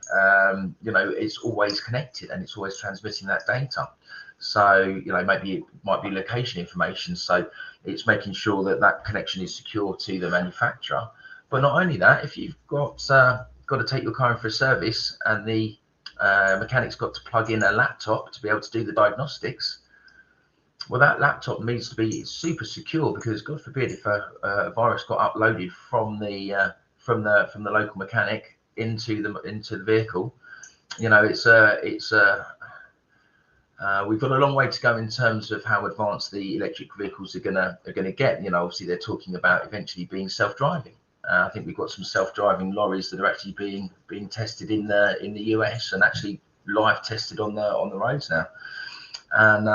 Speaker 3: it's always connected and it's always transmitting that data. So, maybe it might be location information. So it's making sure that that connection is secure to the manufacturer. But not only that, if you've got to take your car in for a service and the mechanic's got to plug in a laptop to be able to do the diagnostics, well, that laptop needs to be super secure, because God forbid if a virus got uploaded from the local mechanic into the vehicle, we've got a long way to go in terms of how advanced the electric vehicles are gonna get. Obviously they're talking about eventually being self-driving. I think we've got some self-driving lorries that are actually being tested in the US and actually live tested on the roads now. And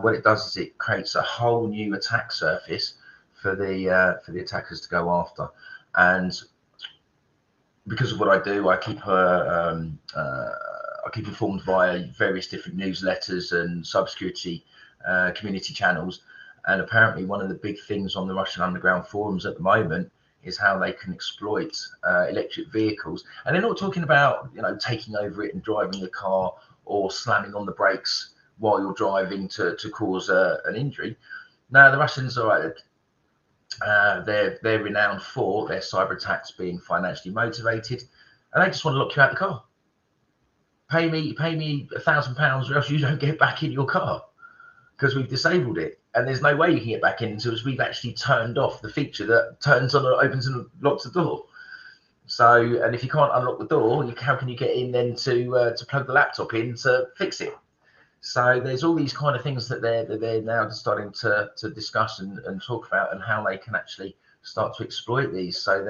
Speaker 3: what it does is it creates a whole new attack surface for the attackers to go after. And because of what I do, I keep informed via various different newsletters and cybersecurity community channels. And apparently one of the big things on the Russian underground forums at the moment is how they can exploit electric vehicles. And they're not talking about taking over it and driving the car or slamming on the brakes while you're driving to cause an injury. Now the Russians are they're renowned for their cyber attacks being financially motivated, and they just want to lock you out of the car. Pay me £1,000 or else you don't get back in your car, because we've disabled it, and there's no way you can get back in until we've actually turned off the feature that turns on, opens and locks the door. So, and if you can't unlock the door, how can you get in then to plug the laptop in to fix it? So there's all these kind of things that they're now starting to discuss and talk about, and how they can actually start to exploit these. So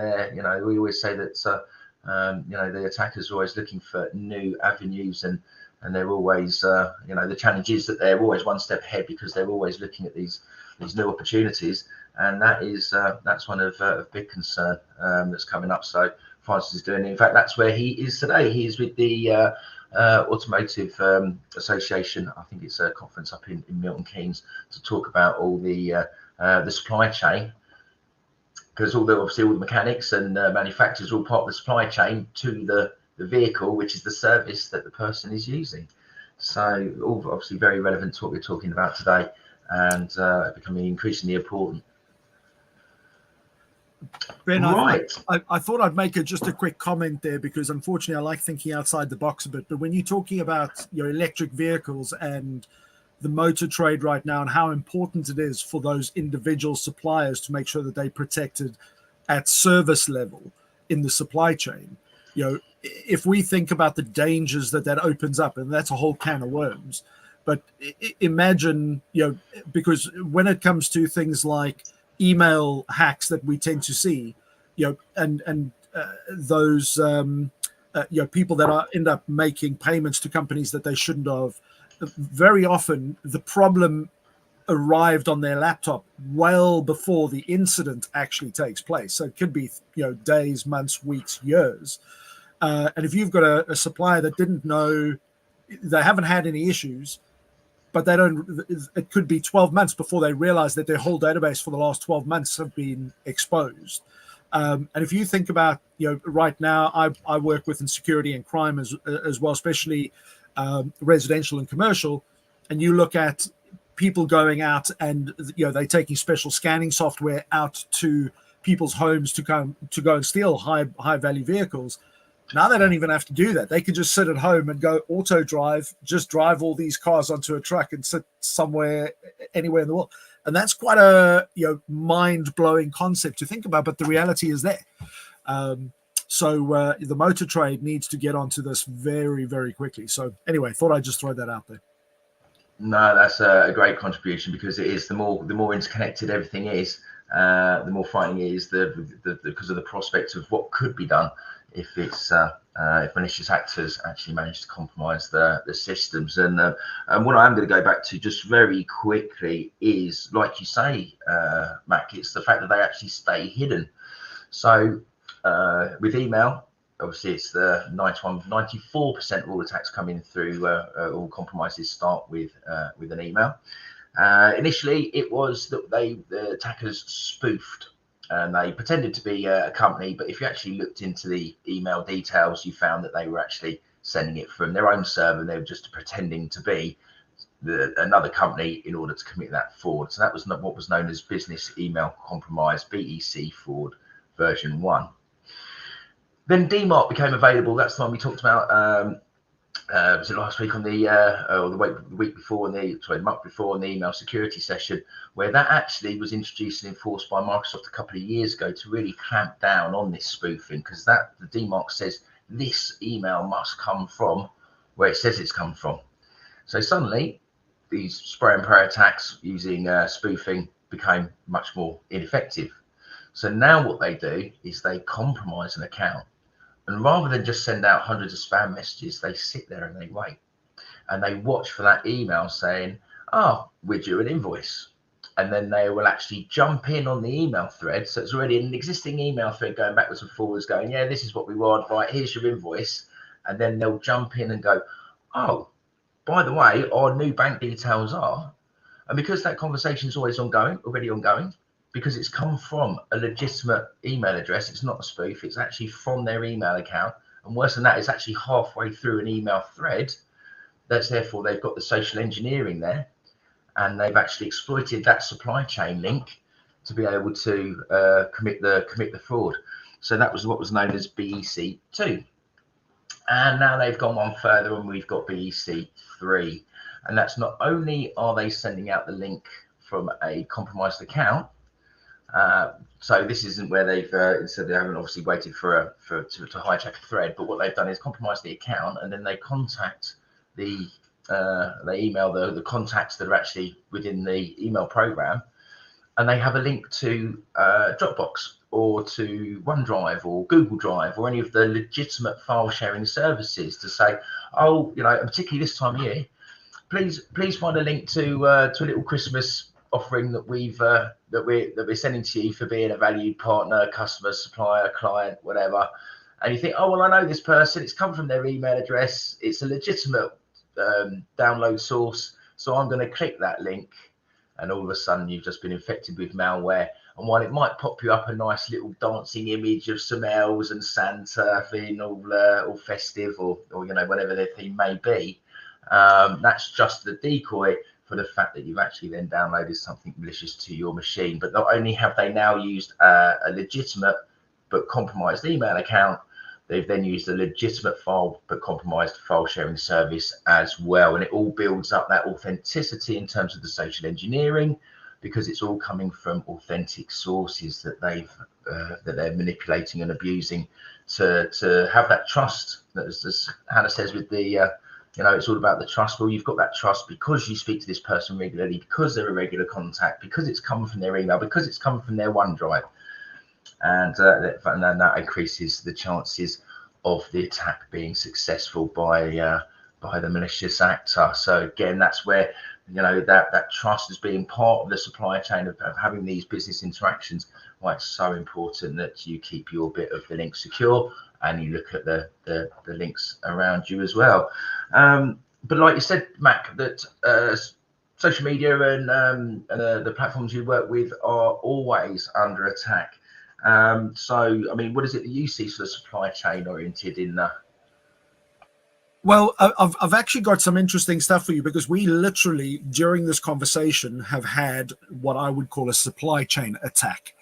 Speaker 3: we always say that the attackers are always looking for new avenues, and they're always the challenge is that they're always one step ahead, because they're always looking at these new opportunities, and that's one of big concern that's coming up. So Francis is doing. In fact, that's where he is today. He is with the Automotive Association. I think it's a conference up in Milton Keynes, to talk about all the supply chain, because obviously all the mechanics and manufacturers are all part of the supply chain to the vehicle, which is the service that the person is using. So all obviously very relevant to what we're talking about today, and becoming increasingly important.
Speaker 2: Ben,
Speaker 3: right.
Speaker 2: I thought I'd make just a quick comment there, because unfortunately I like thinking outside the box a bit. But when you're talking about your electric vehicles and the motor trade right now, and how important it is for those individual suppliers to make sure that they're protected at service level in the supply chain, if we think about the dangers that opens up, and that's a whole can of worms. But imagine, because when it comes to things like email hacks that we tend to see, and those people that end up making payments to companies that they shouldn't have, very often the problem arrived on their laptop well before the incident actually takes place. So it could be days, months, weeks, years. And if you've got a supplier that didn't know, they haven't had any issues, but it could be 12 months before they realize that their whole database for the last 12 months have been exposed. And if you think about, right now, I work within security and crime as well, especially residential and commercial, and you look at people going out and they're taking special scanning software out to people's homes to go and steal high value vehicles. Now they don't even have to do that. They can just sit at home and go auto drive, just drive all these cars onto a truck and sit somewhere, anywhere in the world. And that's quite a mind-blowing concept to think about, but the reality is there. So the motor trade needs to get onto this very, very quickly. So anyway, thought I'd just throw that out there.
Speaker 3: No, that's a great contribution, because it is the more interconnected everything is, the more frightening it is because of the prospect of what could be done if malicious actors actually manage to compromise the systems. And what I am going to go back to just very quickly is, like you say, Mac, it's the fact that they actually stay hidden. So with email, obviously it's the 94% of all attacks coming through, all compromises start with an email. Initially, it was that the attackers spoofed and they pretended to be a company, but if you actually looked into the email details, you found that they were actually sending it from their own server, and they were just pretending to be another company in order to commit that fraud. So that was what was known as business email compromise, BEC fraud version 1. Then DMARC became available. That's the one we talked about. Was it last week on the or the week before, the month before, in the email security session, where that actually was introduced and enforced by Microsoft a couple of years ago to really clamp down on this spoofing, because the DMARC says this email must come from where it says it's come from. So suddenly, these spray and pray attacks using spoofing became much more ineffective. So now what they do is they compromise an account. And rather than just send out hundreds of spam messages, they sit there and they wait. And they watch for that email saying, oh, we're due an invoice. And then they will actually jump in on the email thread. So it's already an existing email thread going backwards and forwards going, yeah, this is what we want. Right, here's your invoice. And then they'll jump in and go, oh, by the way, our new bank details are. And because that conversation is already ongoing, because it's come from a legitimate email address, it's not a spoof, it's actually from their email account. And worse than that, it's actually halfway through an email thread. That's therefore they've got the social engineering there, and they've actually exploited that supply chain link to be able to commit the fraud. So that was what was known as BEC2. And now they've gone one further, and we've got BEC3. And that's not only are they sending out the link from a compromised account, so this isn't where they've so they haven't obviously waited to hijack a thread, but what they've done is compromise the account, and then they contact they email the contacts that are actually within the email program, and they have a link to Dropbox or to OneDrive or Google Drive or any of the legitimate file sharing services to say, oh, particularly this time of year, please find a link to a little Christmas offering that we're sending to you for being a valued partner, customer, supplier, client, whatever. And you think, oh, well, I know this person, it's come from their email address, it's a legitimate download source, so I'm going to click that link, and all of a sudden you've just been infected with malware. And while it might pop you up a nice little dancing image of some elves and Santa feeling all festive or whatever their theme may be, that's just the decoy for the fact that you've actually then downloaded something malicious to your machine. But not only have they now used a legitimate but compromised email account, they've then used a legitimate file but compromised file sharing service as well. And it all builds up that authenticity in terms of the social engineering, because it's all coming from authentic sources that they're manipulating and abusing to have that trust. As Hannah says with the it's all about the trust. Well, you've got that trust because you speak to this person regularly, because they're a regular contact, because it's come from their email, because it's come from their OneDrive. And then that increases the chances of the attack being successful by the malicious actor. So again, that's where that trust as being part of the supply chain of having these business interactions, why it's so important that you keep your bit of the link secure and you look at the links around you as well. But like you said, Mac, that social media and the platforms you work with are always under attack. So, I mean, what is it that you see sort of supply chain oriented in that?
Speaker 2: Well, I've actually got some interesting stuff for you, because we literally, during this conversation, have had what I would call a supply chain attack.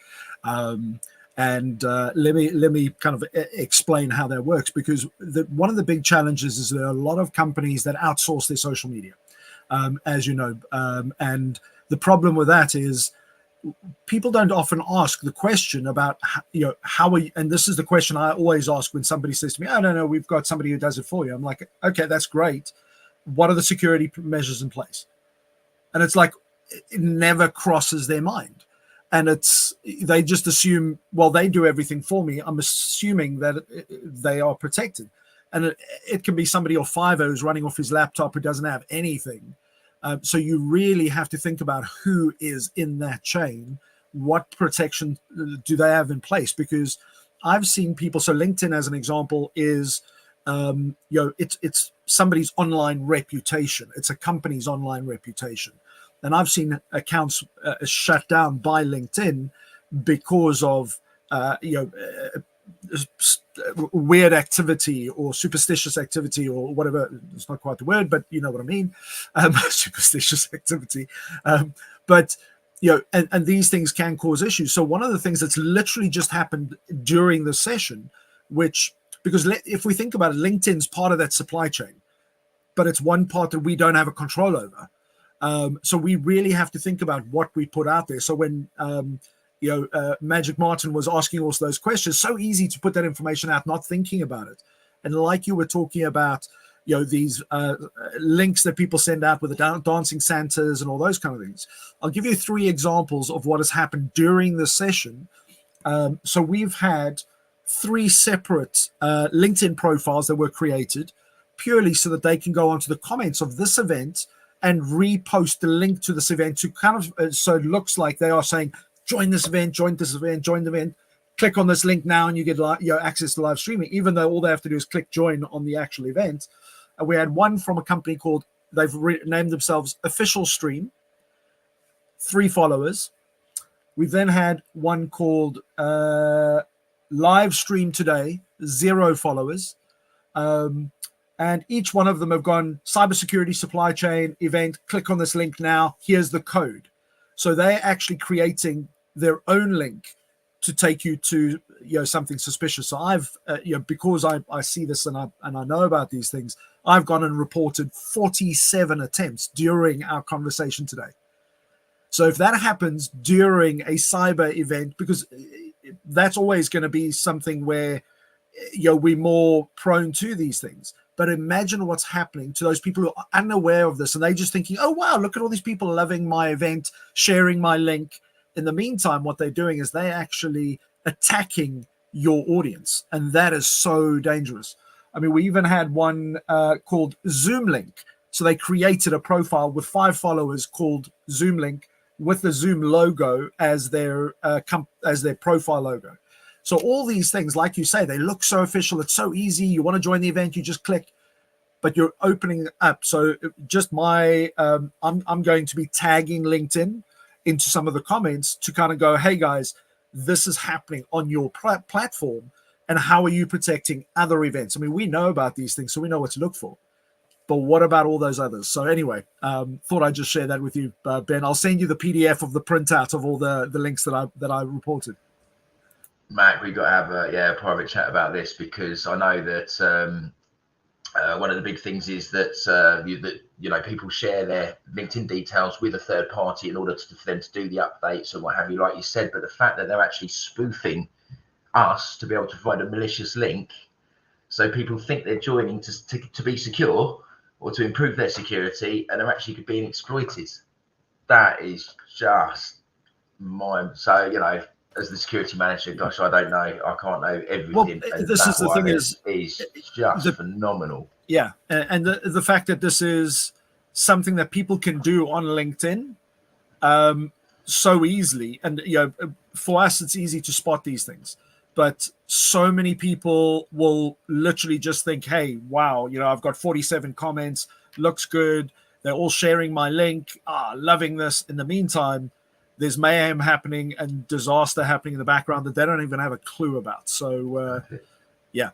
Speaker 2: And let me kind of explain how that works, because one of the big challenges is there are a lot of companies that outsource their social media, as you know. And the problem with that is people don't often ask the question about, how are you, and this is the question I always ask when somebody says to me, oh, no, we've got somebody who does it for you. I'm like, okay, that's great. What are the security measures in place? And it's like, it never crosses their mind. And they just assume, well, they do everything for me. I'm assuming that they are protected. And it can be somebody or five who's running off his laptop who doesn't have anything. So you really have to think about who is in that chain. What protection do they have in place? Because I've seen people. So LinkedIn, as an example, is it's somebody's online reputation. It's a company's online reputation, and I've seen accounts shut down by LinkedIn because of weird activity or superstitious activity or whatever. It's not quite the word, but you know what I mean. Superstitious activity, but. And these things can cause issues. So one of the things that's literally just happened during the session, because if we think about it, LinkedIn's part of that supply chain, but it's one part that we don't have a control over. So we really have to think about what we put out there. So when Magic Martin was asking all those questions, so easy to put that information out, not thinking about it. And like you were talking about, these links that people send out with the dancing Santas and all those kind of things. I'll give you 3 examples of what has happened during the session. So we've had 3 separate LinkedIn profiles that were created purely so that they can go onto the comments of this event and repost the link to this event to kind of, so it looks like they are saying, join this event, join this event, join the event. Click on this link now and you get access to live streaming, even though all they have to do is click join on the actual event. We had one from a company called, they've named themselves Official Stream, 3 followers. We then had one called Live Stream Today, 0 followers. And each one of them have gone cybersecurity supply chain event, click on this link now, here's the code. So they're actually creating their own link to take you to something suspicious. So I've because I see this and I know about these things, I've gone and reported 47 attempts during our conversation today. So if that happens during a cyber event, because that's always going to be something where we're more prone to these things. But imagine what's happening to those people who are unaware of this and they just thinking, oh wow, look at all these people loving my event, sharing my link. In the meantime, what they're doing is they're actually attacking your audience, and that is so dangerous. I mean, we even had one called Zoom Link. So they created a profile with 5 followers called Zoom Link with the Zoom logo as their profile logo. So all these things, like you say, they look so official. It's so easy. You want to join the event, you just click, but you're opening up. So just I'm going to be tagging LinkedIn into some of the comments to kind of go, hey guys, this is happening on your platform. And how are you protecting other events? I mean, we know about these things, so we know what to look for. But what about all those others? So anyway, thought I'd just share that with you, Ben. I'll send you the PDF of the printout of all the links that I reported.
Speaker 3: Mac, we've got to have a private chat about this, because I know that one of the big things is that people share their LinkedIn details with a third party in order for them to do the updates and what have you, like you said. But the fact that they're actually spoofing us to be able to provide a malicious link, so people think they're joining to be secure or to improve their security, and they're actually being exploited. That is just so as the security manager, gosh, I don't know, I can't know everything.
Speaker 2: Well, this is the thing is
Speaker 3: just phenomenal.
Speaker 2: Yeah, and the fact that this is something that people can do on LinkedIn so easily, and for us it's easy to spot these things. But so many people will literally just think, hey, wow, I've got 47 comments, looks good. They're all sharing my link, loving this. In the meantime, there's mayhem happening and disaster happening in the background that they don't even have a clue about. So, yeah.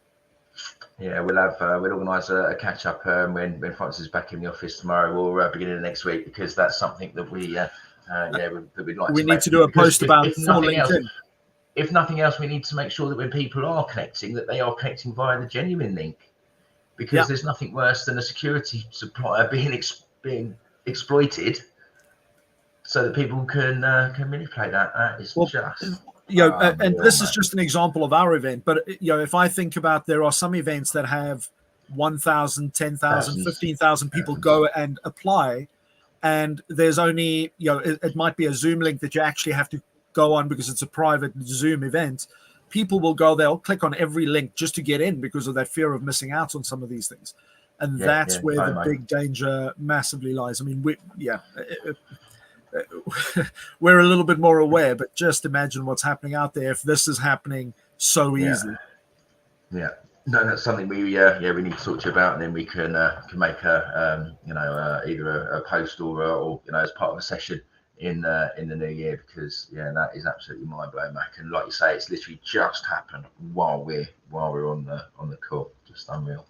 Speaker 3: Yeah, we'll organise a catch up when Francis is back in the office tomorrow or beginning of next week, because that's something that we'd like.
Speaker 2: We need to do a post about LinkedIn.
Speaker 3: If nothing else, we need to make sure that when people are connecting, that they are connecting via the genuine link, because there's nothing worse than a security supplier being exploited, so that people can manipulate that. That is
Speaker 2: and this is just an example of our event. But if I think about, there are some events that have 1,000, 10,000, 15,000 people go and apply, and there's only it might be a Zoom link that you actually have to go on because it's a private Zoom event. People will go, they'll click on every link just to get in because of that fear of missing out on some of these things. And that's where the big danger massively lies. I mean, we're a little bit more aware, but just imagine what's happening out there if this is happening so easily.
Speaker 3: Yeah. No, that's something we need to talk to you about, and then we can make a either a post or as part of a session in the new year, because that is absolutely mind blowing, Mac. And like you say, it's literally just happened while we're on the call. Just unreal.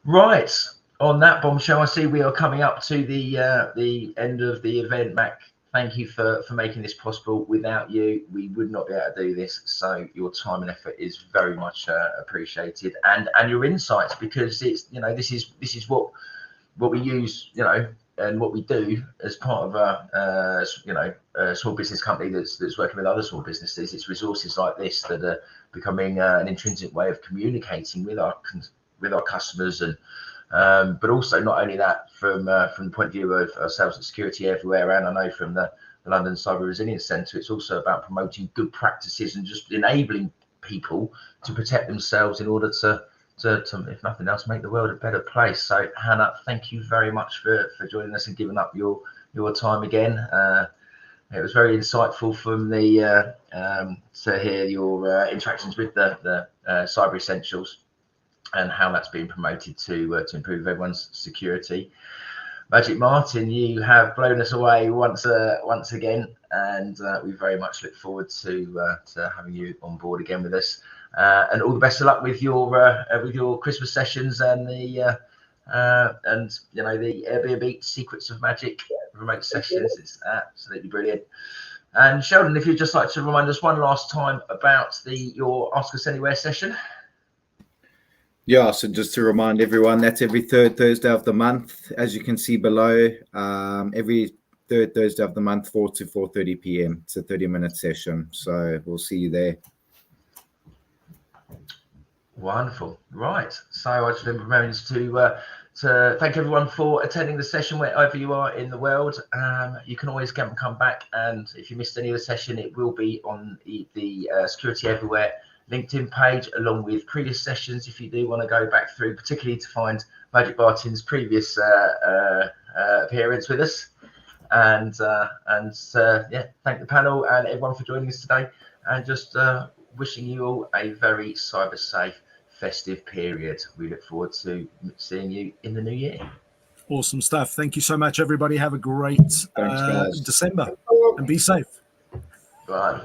Speaker 3: Right, on that bombshell, I see we are coming up to the end of the event, Mac. Thank you for making this possible. Without you, we would not be able to do this. So your time and effort is very much appreciated, and your insights, because it's this is what we use, and what we do as part of a small business company that's working with other small businesses. It's resources like this that are becoming an intrinsic way of communicating with our customers, and but also not only that from the point of view of sales and security everywhere, and I know from the London Cyber Resilience Centre, it's also about promoting good practices and just enabling people to protect themselves in order to if nothing else, make the world a better place. So Hannah, thank you very much for joining us and giving up your time again. It was very insightful from the to hear your interactions with the Cyber Essentials and how that's being promoted to improve everyone's security. Magic Martin, you have blown us away once again, and we very much look forward to having you on board again with us. And all the best of luck with your Christmas sessions and the Airbnb Secrets of Magic remote sessions. It's absolutely brilliant. And Sheldon, if you'd just like to remind us one last time about your Ask Us Anywhere session.
Speaker 1: Yeah, so just to remind everyone, that's every third Thursday of the month, as you can see below. Every third Thursday of the month, 4 to 4:30 p.m. It's a 30-minute session, so we'll see you there.
Speaker 3: Wonderful. Right. So I just remember to thank everyone for attending the session wherever you are in the world. You can always come back, and if you missed any of the session, it will be on the Security Everywhere LinkedIn page, along with previous sessions if you do want to go back through, particularly to find Magic Martin's previous appearance with us. And thank the panel and everyone for joining us today, and just wishing you all a very cyber safe festive period. We look forward to seeing you in the new year.
Speaker 2: Awesome stuff. Thank you so much, everybody. Have a great
Speaker 1: Thanks, guys.
Speaker 2: December, and be safe.
Speaker 3: Bye.